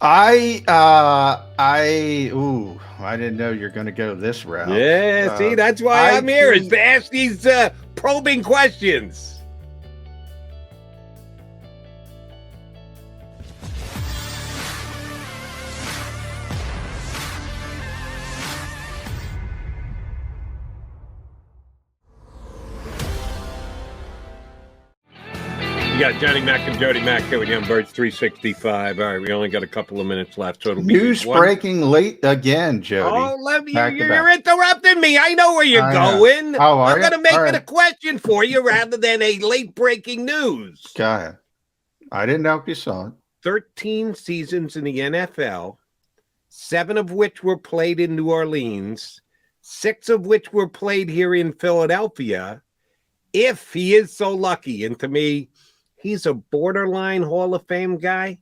I didn't know you're going to go this route. Yeah, see, that's why I I'm here, is do. to ask these probing questions. You got Johnny Mac and Jody Mac here with you on Birds 365. All right, we only got a couple of minutes left, so it'll be News breaking late again, Jody. Oh, let me, Back to you're back. interrupting me. I know where you're I know. going. Oh, are I'm going to you? make All it a right. question for you rather than a late breaking news. Go ahead. I didn't know if you saw it. 13 seasons in the NFL, 7 of which were played in New Orleans, 6 of which were played here in Philadelphia. If he is so lucky, and to me, he's a borderline Hall of Fame guy.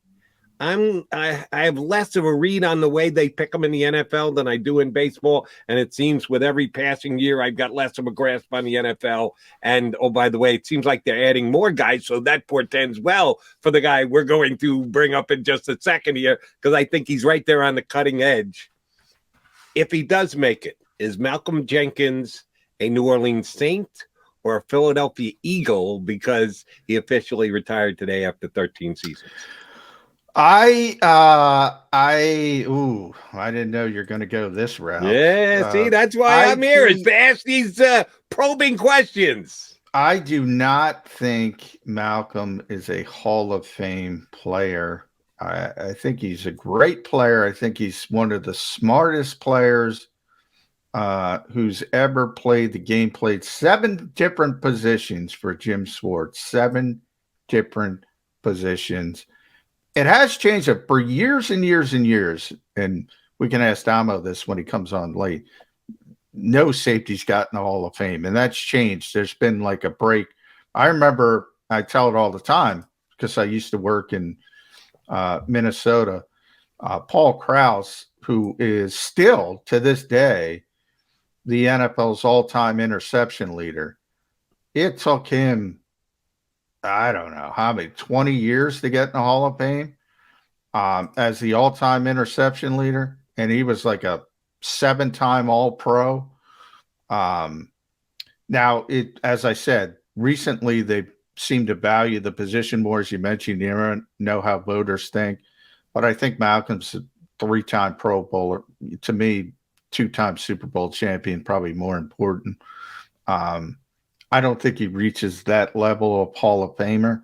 I have less of a read on the way they pick them in the NFL than I do in baseball, and it seems with every passing year I've got less of a grasp on the NFL. And oh, by the way, it seems like they're adding more guys, so that portends well for the guy we're going to bring up in just a second here, because I think he's right there on the cutting edge. If he does make it, is Malcolm Jenkins a New Orleans Saint or a Philadelphia Eagle because he officially retired today after 13 seasons? I didn't know you're going to go this route. Yeah, see, that's why I'm here, is to ask these probing questions. I do not think Malcolm is a Hall of Fame player. I think he's a great player. I think he's one of the smartest players who's ever played the game. Played 7 different positions for Jim Schwartz, 7 different positions. It has changed for years and years and years. And we can ask Damo this when he comes on late. No safety's gotten the Hall of Fame, and that's changed. There's been like a break. I remember, I tell it all the time because I used to work in Minnesota. Paul Krause, who is still to this day the NFL's all-time interception leader, it took him, I don't know how many, 20 years to get in the Hall of Fame as the all-time interception leader. And he was like a 7-time All-Pro. Now, as I said, recently they seem to value the position more, as you mentioned. You don't know how voters think. But I think Malcolm's a 3-time Pro Bowler. To me, 2-time Super Bowl champion, probably more important. I don't think he reaches that level of Hall of Famer.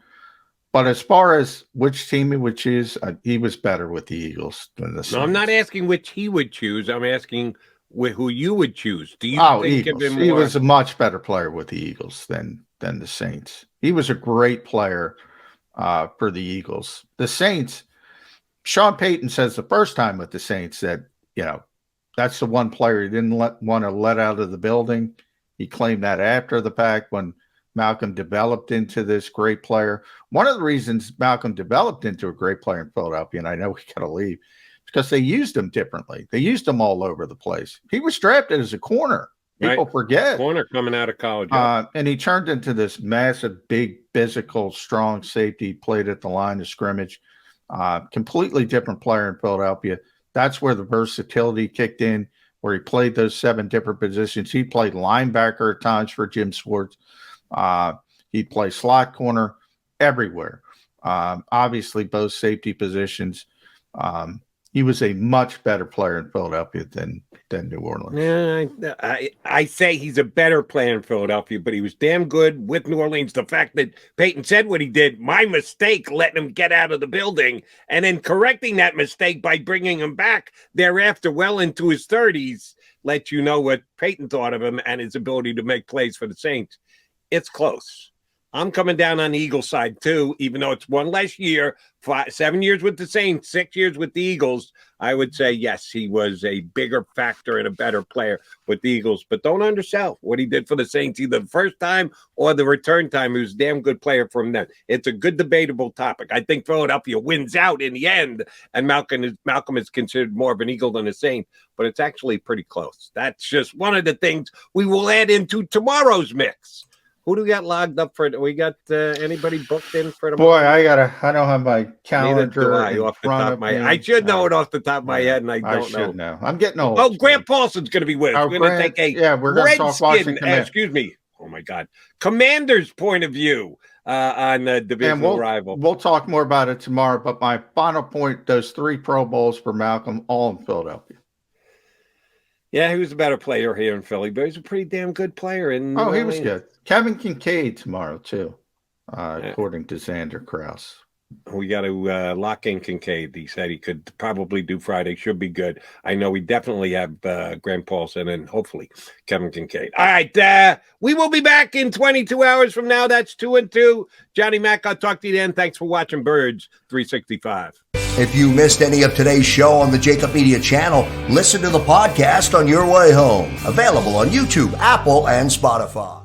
But as far as which team he would choose, he was better with the Eagles than the Saints. No, I'm not asking which he would choose. I'm asking who you would choose. Do you think Eagles. of him more? He was a much better player with the Eagles than the Saints. He was a great player for the Eagles. The Saints, Sean Payton says the first time with the Saints that, that's the one player he didn't want to let out of the building. He claimed that after the fact when Malcolm developed into this great player. One of the reasons Malcolm developed into a great player in Philadelphia, and I know we got to leave, because they used him differently. They used him all over the place. He was drafted as a corner. People forget. Corner coming out of college. And he turned into this massive, big, physical, strong safety, played at the line of scrimmage. Completely different player in Philadelphia. That's where the versatility kicked in, where he played those 7 different positions. He played linebacker at times for Jim Schwartz. He played slot corner, everywhere. Obviously, both safety positions. He was a much better player in Philadelphia than New Orleans. Yeah, I say he's a better player in Philadelphia, but he was damn good with New Orleans. The fact that Peyton said what he did, my mistake, letting him get out of the building, and then correcting that mistake by bringing him back thereafter well into his 30s, let you know what Peyton thought of him and his ability to make plays for the Saints. It's close. I'm coming down on the Eagles side too, even though it's one less year, 7 years with the Saints, 6 years with the Eagles. I would say, yes, he was a bigger factor and a better player with the Eagles. But don't undersell what he did for the Saints, either the first time or the return time. He was a damn good player from them. It's a good debatable topic. I think Philadelphia wins out in the end, and Malcolm is considered more of an Eagle than a Saint, but it's actually pretty close. That's just one of the things we will add into tomorrow's mix. Who do we got logged up for? We got anybody booked in for Boy, tomorrow? I don't have my calendar off the top of my head. I should know it off the top of my head, and I don't know. I'm getting old. Oh, Grant Paulson's going to be with us. We're going to take a we're going to talk Washington. excuse me. Oh my God, Commander's point of view on the divisional rival. We'll talk more about it tomorrow. But my final point: those 3 Pro Bowls for Malcolm, all in Philadelphia. Yeah, he was a better player here in Philly, but he's a pretty damn good player. He was good. Kevin Kincaid tomorrow, too, according to Xander Krause. We got to lock in Kincaid. He said he could probably do Friday. Should be good. I know we definitely have Grant Paulson and hopefully Kevin Kincaid. All right. We will be back in 22 hours from now. That's 2 and 2. Johnny Mac, I'll talk to you then. Thanks for watching Birds 365. If you missed any of today's show on the JAKIB Media channel, listen to the podcast on your way home. Available on YouTube, Apple, and Spotify.